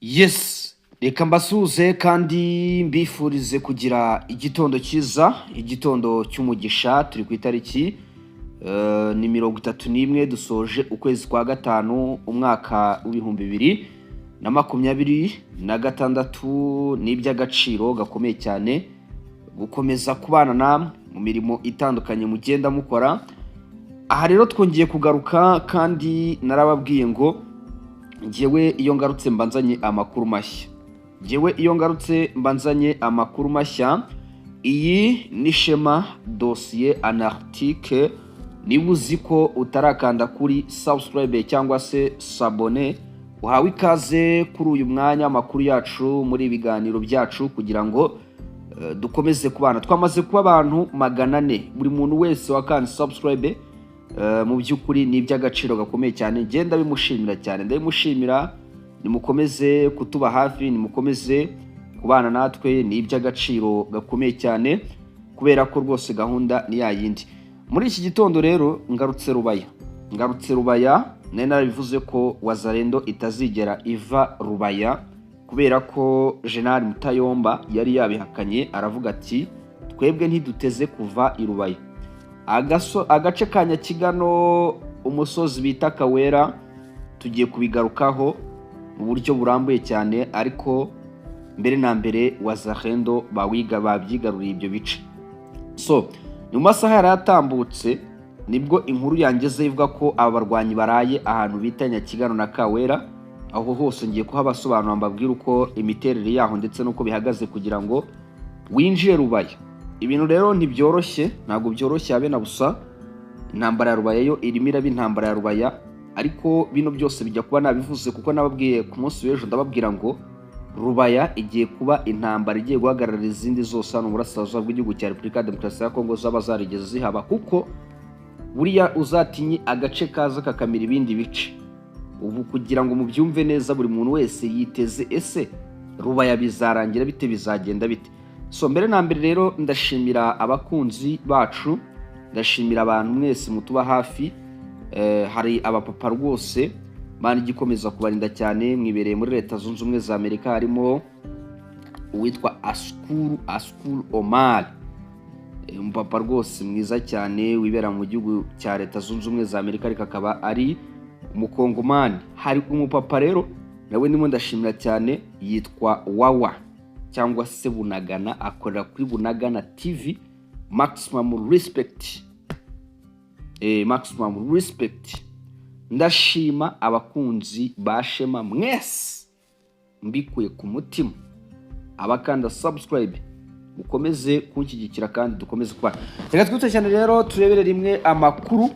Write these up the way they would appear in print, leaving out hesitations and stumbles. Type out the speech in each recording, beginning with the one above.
Yes, reka mbasuhuze kandi mbifurize kugira igitondo cyiza, igitondo cy'umugisha. Turi ku itariki ni 31 dusoje ukwezi kwa gatanu umwaka w'2026 n'iby'agaciro gakomeye cyane gukomeza kubana namwe mu mirimo itandukanye mugenda mukora. Aha rero twongeye kugaruka kandi narababwiye ngo njyewe iyo ngarutse mbanzanye amakuru mashya. Iyi ni Shema dossier anartique. Niba uzi ko utarakanda kuri subscribe cyangwa se s'abonner, uhawe ikaze kuri uyu mwanya amakuru yacu muri ibiganiro byacu kugira ngo dukomeze kubana. Twamaze kuba abantu 400, buri muntu wese wakanda subscribe mu by'ukuri ni iby'agaciro gakomeye cyane. Ngenda bimushimira cyane, ndabimushimira. Nimukomeze kutuba hafi, nimukomeze kubana natwe, ni iby'agaciro gakomeye cyane kubera ko rwose gahunda ni yayindi. Muri iki gitondo rero ngarutse Rubaya, nari narabivuze ko Wazalendo itazigera iva Rubaya kubera ko General Mutayomba yari yabihakanye, aravuga ati twebwe ntiduteze kuva i Rubaya. Agace ka Nyakigano, umusozi bita Kawera, tugiye kubigarukaho mu buryo burambuye cyane, ariko mbere na mbere Wazalendo babyigaruriye ibyo bice. So mu masaha yaratambutse nibwo inkuru yangeze ivuga ko abarwanyi baraye ahantu bita Nyakigano na Kawera. Aho hose ngiye kuhabasobanura mbabwira uko imiterere yaho ndetse nuko bihagaze kugira ngo winjire Rubaya. Ibintu rero ntibyoroshye, ntabwo byoroshye habe na busa. Intambara ya Rubaya yo irimo iraba intambara ya Rubaya, ariko bino byose bijya kuba nabivuze kuko nababwiye ku munsi w'ejo, ndababwira ngo Rubaya igiye kuba intambara igiye guhagarara izindi zose hano mu burasirazuba bw'igihugu cya Repubulika ya Demokarasi ya Kongo zaba zarigeze zihaba, kuko buriya uzatinye agace kaza kakamira ibindi bice. Ubu kugira ngo mubyumve neza, buri muntu wese yiteze ese Rubaya bizarangira bite, bizagenda bite. So mbere na mbere rero ndashimira abakunzi bacu, ndashimira abantu mwese mutuba hafi. Hari abapapa rwose Imana igikomeza kubarinda cyane, mwibereye muri Leta Zunze Ubumwe za Amerika. Harimo uwitwa Askuru Omar, umupapa rwose mwiza cyane wibera mu gihugu cya Leta Zunze Ubumwe za Amerika, ariko akaba ari umukongomani. Hari umupapa rero nawe ndimo ndashimira cyane, yitwa Wawa cyangwa se Bunagana, akorera kuri Bunagana TV. Maximum respect. Ndashima abakunzi ba Shema mwese mbikuye ku mutima. Abakanda subscribe mukomeze kunshyigikira kandi dukomeze kubana. Reka twite cyane rero turebere rimwe amakuru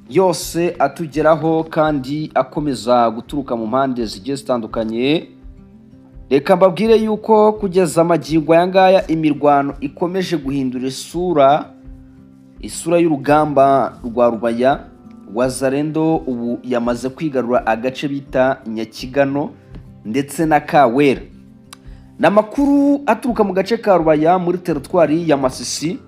yose atugeraho kandi akomeza guturuka mu mpande zigiye zitandukanye. Reka mbabwire yuko kugeza amagingo aya ngaya imirwano ikomeje guhindura isura y'urugamba rwa Rubaya. Wazalendo ubu yamaze kwigarura agace bita Nyakigano ndetse na Kawera. N'amakuru aturuka mu gace ka Rubaya muri teritwari ya Masisi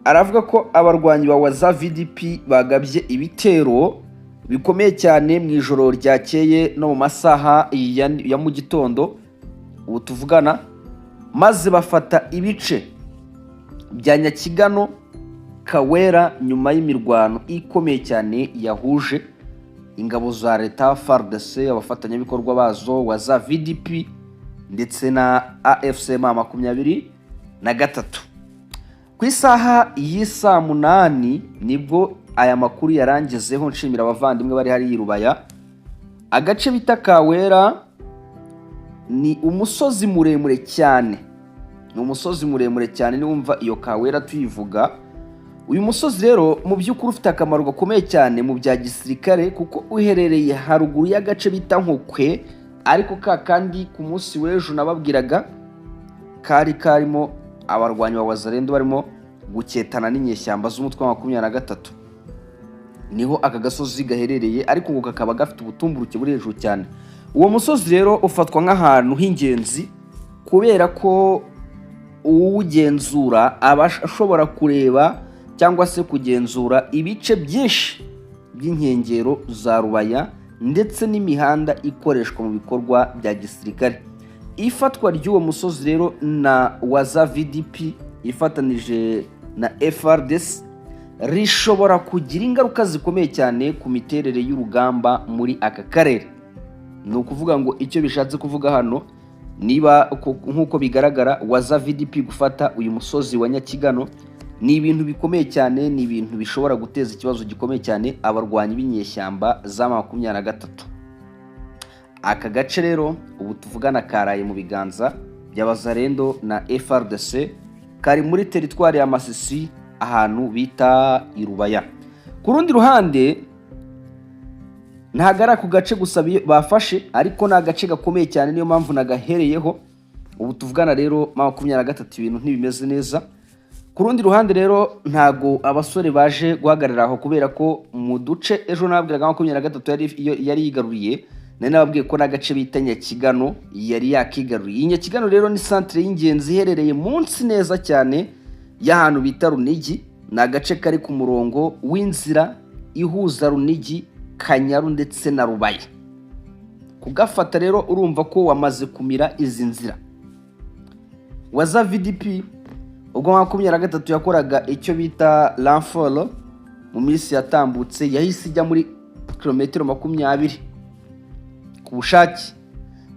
aravuga ko abarwanyi ba Waza VDP bagabye ibitero bikomeye cyane mu ijoro ryakeye no mu masaha ya mu gitondo ubu tuvugana, maze bafata ibice bya Nyakigano, Kawera, nyuma y'imirwano ikomeye cyane yahuje ingabo za leta FARDC, abafatanyabikorwa bazo Waza VDP ndetse na AFC M23. Ku isaha y'isa 8 nibwo aya makuru yarangezeho. Nshimira abavandimwe bari hari Rubaya. Agace bita Kawera ni umusozi muremure cyane, niwumva iyo Kawera tuyivuga. Uyu musozi rero mu by'ukuri ufite akamaro gakomeye cyane mu bya gisirikare, kuko uherereye haruguru y'agace bita Nkokwe, ariko kandi ku munsi w'ejo nababwiraga kari karimo abarwanyi ba Wazalendo barimo guketana n'inyeshyamba z'umutwe wa 23. Niho aka gasozi gaherereye, ariko ngo kakaba gafite ubutumburuke buri hejuru cyane. Uwo musozi rero ufatwa nk'ahantu h'ingenzi kubera ko uwugenzura aba ashobora kureba cyangwa se kugenzura ibice byinshi by'inkengero za Rubaya ndetse n'imihanda ikoreshwa mu bikorwa bya gisirikare. Ifatwa ry'uwo musozi rero na Waza VDP ifatanije na FARDC rishobora kugira ingaruka zikomeye cyane ku miterere y'urugamba muri aka karere. Ni ukuvuga ngo icyo bishatse kuvuga hano, niba nk'uko bigaragara Waza VDP gufata uyu musozi wa Nyakigano ni ibintu bikomeye cyane, ni ibintu bishobora guteza ikibazo gikomeye cyane abarwanyi b'inyeshyamba za 23. Aka gace rero ubu tuvugana karaye mu biganza by'Abazalendo na FARDC, kari muri teritwari ya Masisi ahantu bita Irubaya. Ku rundi ruhande ntagara ku gace gusa bafashe, ariko ni agace gakomeye cyane, niyo mpamvu nagahereyeho. Ubu tuvugana rero 23 ibintu ntibimeze neza. Ku rundi ruhande rero ntago abasore baje guhagarara aho, kubera ko mu duce ejo nabwiraga 23 yari yigaruriye, nari nababwiye ko n'agace bita Nyakigano yari yakigaruriye. Nyakigano rero ni centre y'ingenzi iherereye munsi neza cyane y'ahantu bita Runigi. Ni agace kari ku murongo w'inzira ihuza Runigi, Kanyaru ndetse na Rubaya. Kugafata rero urumva ko wamaze kumira izi nzira. Waza VDP ubwo 23 yakoraga icyo bita Lanfolo mu minsi yatambutse, yahise ijya muri kilometero 20 ku bushake.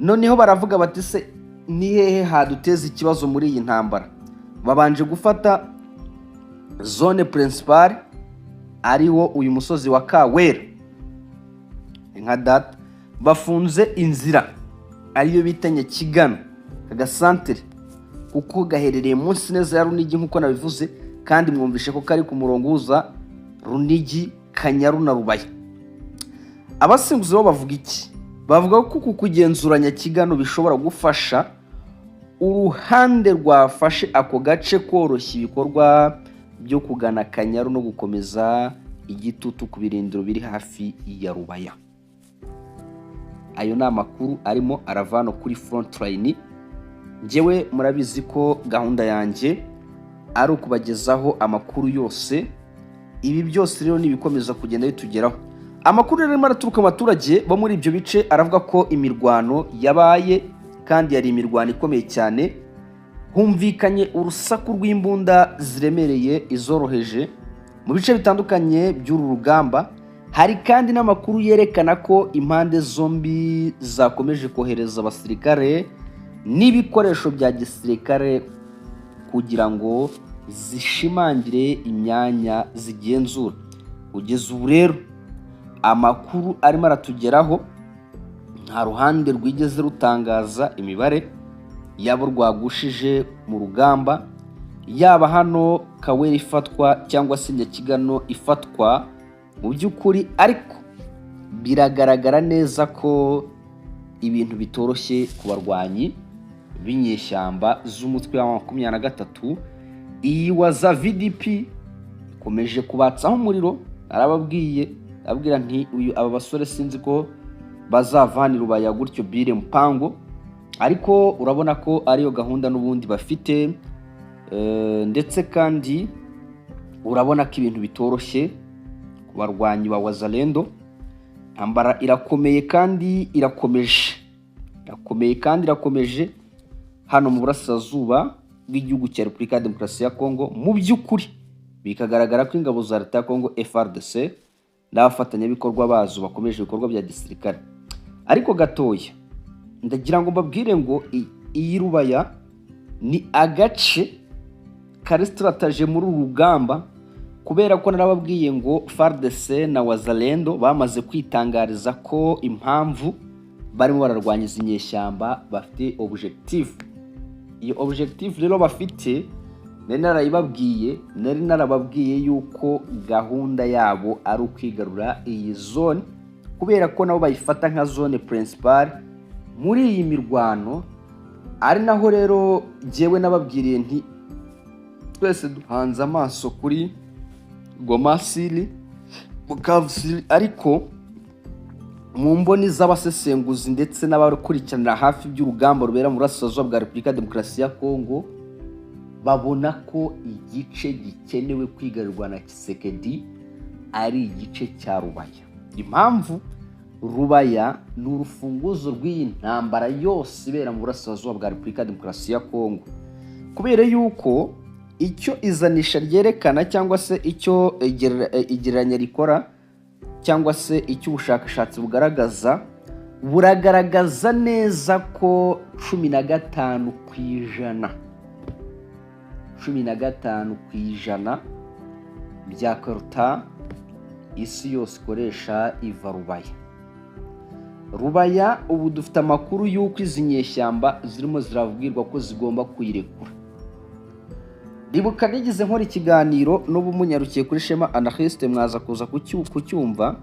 Noneho baravuga bati se ni hehe haduteza ikibazo muri iyi ntambara? Babanje gufata zone principale ariwo uyu musozi wa Kawera nka data, bafunze inzira ariyo bita Nyakigano kagasantere, kuko gaherereye munsi neza ya Runigi nk'uko nabivuze, kandi mwumvishe ko kari ku murongo uza Runigi, Kanyaru na Rubaya. Abasinguzi bo bavuga iki? Bavuga ko kugenzura Nyakigano bishobora gufasha uruhande rwafashe ako gace koroshya ibikorwa byo kugana Kanyaru no gukomeza igitutu ku birindiro biri hafi ya Rubaya. Ayo ni amakuru arimo aravano kuri front line. Njyewe murabizi ko gahunda yanjye ari ukubagezaho amakuru yose. Ibi byose rero nibikomeza kugenda bitugeraho. Amakuru rero maraturuka mu baturage bo muri ibyo bice aravuga ko imirwano yabaye, kandi yari imirwano ikomeye cyane. Humvikanye urusaku rw'imbunda ziremereye izoroheje mu bice bitandukanye by'uru rugamba. Hari kandi n'amakuru yerekana ko impande zombi zakomeje kohereza abasirikare n'ibikoresho bya gisirikare kugira ngo zishimangire imyanya zigenzura. Kugeza ubu rero amakuru arimo aratugeraho, nta ruhande rwigeze rutangaza imibare yabo rwagushije mu rugamba, yaba hano Kawera ifatwa cyangwa se Nyakigano ifatwa. Mu by'ukuri ariko biragaragara neza ko ibintu bitoroshye ku barwanyi b'inyeshyamba z'umutwe wa 23. Iyi Waza VDP ikomeje kubatsaho umuriro. Arababwiye abwira nti aba basore sinzi ko bazavanira Rubaya gutyo bire mpango, ariko urabona ko ariyo gahunda n'ubundi bafite. Ndetse kandi urabona ko ibintu bitoroshye ku barwanyi ba Wazalendo. Ambara irakomeye kandi irakomeje, irakomeje hano mu burasirazuba bw'igihugu cya Repubulika ya Demokarasi ya Kongo. Mu by'ukuri bikagaragara ko ingabo za leta ya Kongo FARDC n'abafatanyabikorwa bazo bakomeje ibikorwa bya gisirikare. Ariko gatoya ndagira ngo mbabwire ngo iyi Rubaya ni agace kari strategie muri uru rugamba, kubera ko narababwiye ngo FARDC na Wazalendo bamaze kwitangariza ko impamvu barimo bararwanyiza inyeshyamba bafite objective. Iyo objective rero bafite nari narababwiye yuko gahunda yabo ari ukwigarura iyi zone, kubera ko nabo bayifata nka zone principale muri iyi mirwano. Ari naho rero jewe nababwiriye nti twese duhanze amaso kuri Goma Sili, Bukavu Sili, ariko mu mboni z'abasesenguzi ndetse n'abakurikiranira hafi by'urugamba rubera mu burasirazuba bwa Repubulika ya Demokarasi ya Kongo babona ko igice gikenewe kwigarirwa na Tshisekedi ari igice cya Rubaya. Impamvu Rubaya ni urufunguzo rw'iyi ntambara yose ibera mu burasirazuba bwa Repubulika ya Demokarasi ya Kongo, kubera yuko icyo izanisha ryerekana cyangwa se icyo igereranya rikora cyangwa se icyo ubushakashatsi bugaragaza, buragaragaza neza ko 15% bya koruta isi yose ikoresha iva Rubaya. Ubu dufite amakuru y'uko izi nyeshyamba zirimo ziravugirwa ko zigomba kuyirekura. Ribuka nigeze nkora ikiganiro n'ubu munyarukiye kuri Shema Anarchiste, mwaza kuza kucyumva.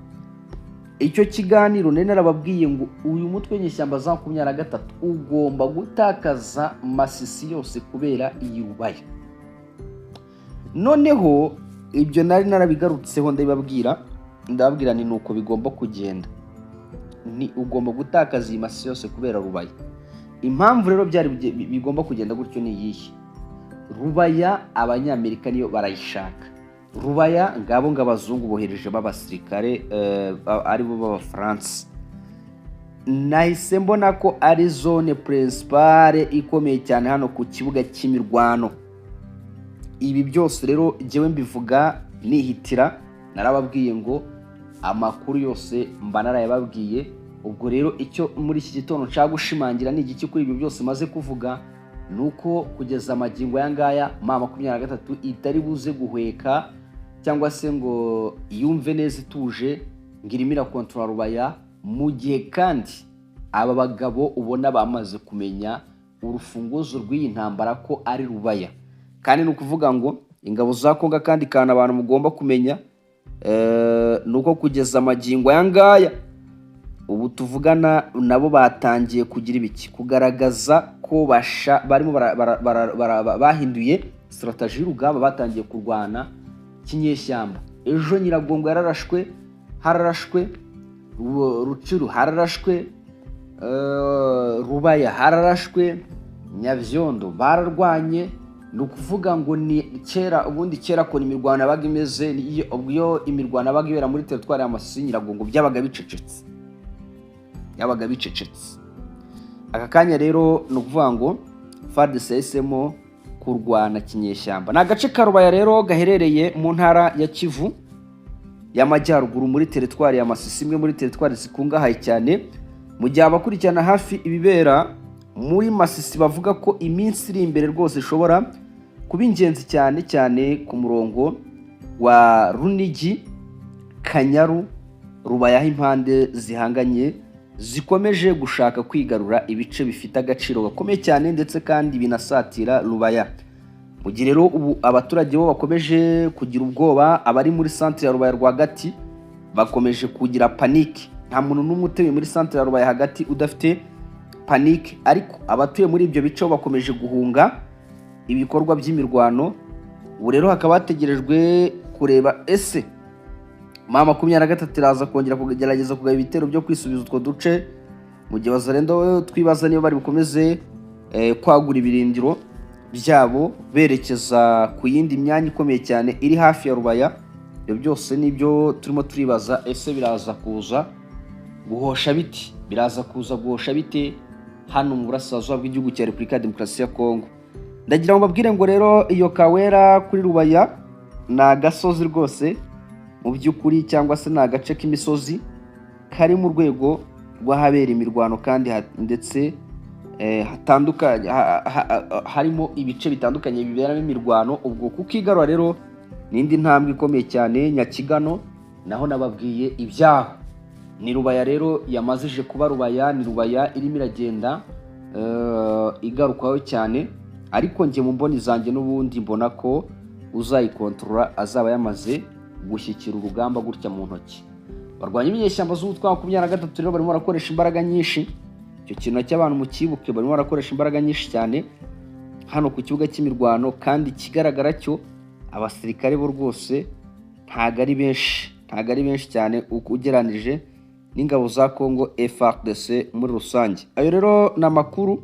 Icyo kiganiro nene narababwiye ngo uyu mutwe w'inyeshyamba za 23 ugomba gutakaza Masisi yose kubera iyi Rubaya. Noneho ibyo nari narabigarutseho ndababwira ni nuko bigomba kugenda, ni ugomba gutakaza iyi Masisi yose kubera Rubaya. Impamvu rero byari bigomba kugenda gutyo ni iyihe? Rubaya abanyamerika niyo barayishaka. Rubaya ngabo ngabazungu bohereje b'abasirikare aribo b'Abafaransa. Nahise mbona ko ari zone principale ikomeye cyane hano ku kibuga cy'imirwano. Ibi byose rero jewe mbivuga nihitira, narababwiye ngo amakuru yose mba narayababwiye. Ubwo rero icyo muri iki gitondo cagushimangira ni igiki kuri ibyo byose maze kuvuga, nuko kugeza amagingo yangaya M23 itari buze guhweka cyangwa se ngo yumve neza ituje ngirimira control Rubaya, mu gihe kandi aba bagabo ubona bamaze kumenya urufunguzo rw'iyi ntambara ko ari Rubaya. Kandi nukuvuga ngo ingabo za Kongo kandi kana abantu mugomba kumenya nuko kugeza amagingo yangaya ubu tuvugana nabo batangiye kugira ibiki, kugaragaza ko barimo bahinduye strategy y'urugamba, batangiye kurwana kinyeshyamba. Ejo Nyiragongo hararashwe, Rucuru hararashwe, Rubaya hararashwe, Nyavyondo bararwanye. Nukuvuga ngo ni kera ko imirwano yabaga imeze iyo imirwano yabaga ibera muri territoire ya Masisi Nyiragongo byabaga bicecetse. Aka kanya rero nukuvuga ngo FARDC yahisemo kurwana kinyeshyamba. Na gace ka Rubaya rero gaherereye mu ntara ya Kivu y'Amajyaruguru muri territoire ya Masisi, imwe muri territoire zikungahaye cyane. Mu gihe abakurikirana hafi ibibera muri Masisi bavuga ko iminsi iri imbere rwose ishobora kuba ingenzi cyane ku murongo wa Runigi, Kanyaru, Rubaya, impande zihanganye zikomeje gushaka kwigarura ibice bifite agaciro gakomeye cyane ndetse kandi binasatira Rubaya. Mu gihe rero ubu abaturage bo bakomeje kugira ubwoba, abari muri centre ya Rubaya rwagati bakomeje kugira panique. Nta muntu n'umwe utuye muri centre ya Rubaya hagati udafite panique, ariko abatuye muri ibyo bice bakomeje guhunga ibikorwa by'imirwano. Ubu rero hakaba hategerejwe kureba ese M23 iraza kongera kugerageza kugaba ibitero byo kwisubiza utwo duce, mu gihe Bazarendo twibaza niba bari bukomeze kwagura ibirindiro byabo berekeza ku yindi myanya ikomeye cyane iri hafi ya Rubaya. Ibyo byose nibyo turimo turibaza, ese biraza kuza guhosha bite hano mu burasirazuba bw'igihugu cya Repubulika ya Demokarasi ya Kongo. Ndagira ngo mbabwire ngo rero iyo Kawera kuri Rubaya na gasozi rwose mu by'ukuri, cyangwa se na gace k'imisozi kari mu rwego rw'ahabera imirwano kandi ndetse hatandukanye, harimo ibice bitandukanye biberamo imirwano. Ubwo kukigarura rero n'indi ntambwe ikomeye cyane. Nyakigano naho nababwiye ibyaho, ni Rubaya rero yamazije kuba Rubaya, ni Rubaya irimo iragenda igarukaho cyane, ariko njye mu mboni zanjye n'ubundi mbona ko uzayikontorora azaba yamaze gushyikira urugamba gutya mu ntoki. Barwanya ibinyeshyamba z'umutwe wa 23 rero barimo barakoresha imbaraga nyinshi. Icyo kintu cy'abantu mu kibuke barimo barakoresha imbaraga nyinshi cyane hano ku kibuga cy'imirwano, kandi kigaragara cyo abasirikare bo rwose ntago ari benshi cyane ugeranije n'ingabo za Kongo FARDC muri rusange. Ayo rero n'amakuru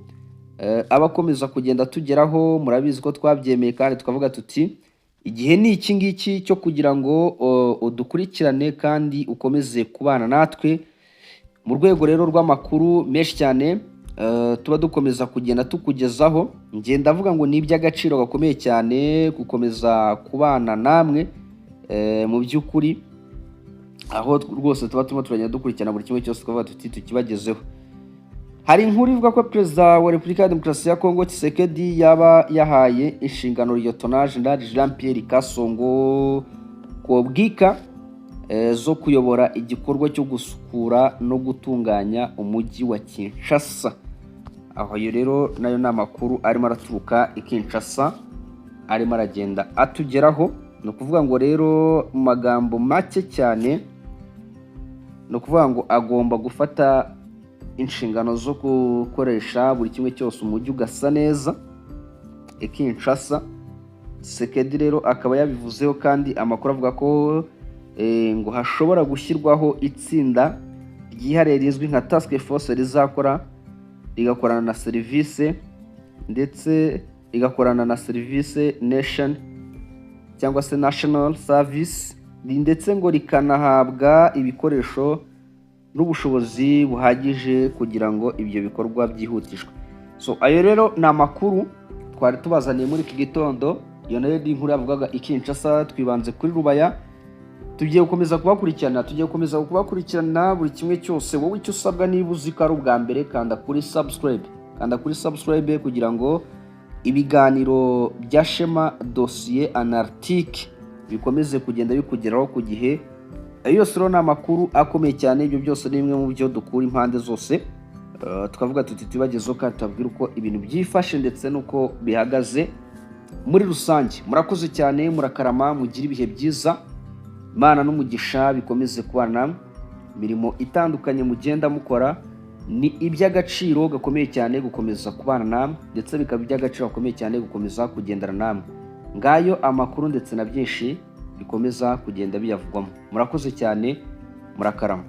abakomeza kugenda tugeraho. Murabizi ko twabyemeye kandi tukavuga tuti igihe ni iki ngiki cyo kugira ngo udukurikirane kandi ukomeze kubana natwe mu rwego rero rw'amakuru menshi cyane tuba dukomeza kugenda tukugezaho. Ngenda avuga ngo ni iby'agaciro gakomeye cyane gukomeza kubana namwe mu by'ukuri, aho rwose tuba turimo turagenda dukurikirana buri kimwe cyose twavuga tuti tukibagezeho. Hari inkuru ivuga ko Perezida wa Repubulika ya Demokarasi ya Kongo Tshisekedi yaba yahaye inshingano Lieutenant General Jean Pierre Kasongo Kobwika zo kuyobora igikorwa cyo gusukura no gutunganya umujyi wa Kinshasa. Aho rero nayo ni amakuru arimo araturuka i Kinshasa, arimo aragenda atugeraho. Ni ukuvuga ngo rero mu magambo make cyane, ni ukuvuga ngo agomba gufata inshingano zo gukoresha buri kimwe cyose umujyi ugasa neza i Kinshasa. Tshisekedi rero akaba yabivuzeho, kandi amakuru avuga ko ngo hashobora gushyirwaho itsinda ryihariye rizwi nka task force rigakorana na serivisi, ndetse rigakorana na serivisi nation cyangwa se national service, ndetse ngo rikanahabwa ibikoresho n'ubushobozi buhagije kugira ngo ibyo bikorwa byihutishwe. So ayo rero ni amakuru twari tubazaniye muri iki gitondo. Iyo nayo ni inkuru yavugaga i Kinshasa, twibanze kuri Rubaya. Tugiye gukomeza kubakurikirana buri kimwe cyose. Wowe icyo usabwa niba uzi ko ari ubwa mbere, kanda kuri subscribe kugira ngo ibiganiro bya Shema Dossier Anarchique bikomeze kugenda bikugeraho ku gihe. Ayo yose rero ni amakuru akomeye cyane. Ibyo byose ni bimwe mu byo dukura impande zose, tukavuga tuti tubagezeho kandi tubabwira uko ibintu byifashe ndetse n'uko bihagaze muri rusange. Murakoze cyane, murakarama, mugira ibihe byiza. Imana n'umugisha bikomeze kubana. Imirimo itandukanye mugenda mukora ni iby'agaciro gakomeye cyane gukomeza kubana namwe, ndetse bikaba iby'agaciro gakomeye cyane gukomeza kugendana namwe. Ngayo amakuru ndetse na byinshi bikomeza kugenda biyavugwamo. Murakoze cyane, murakarama.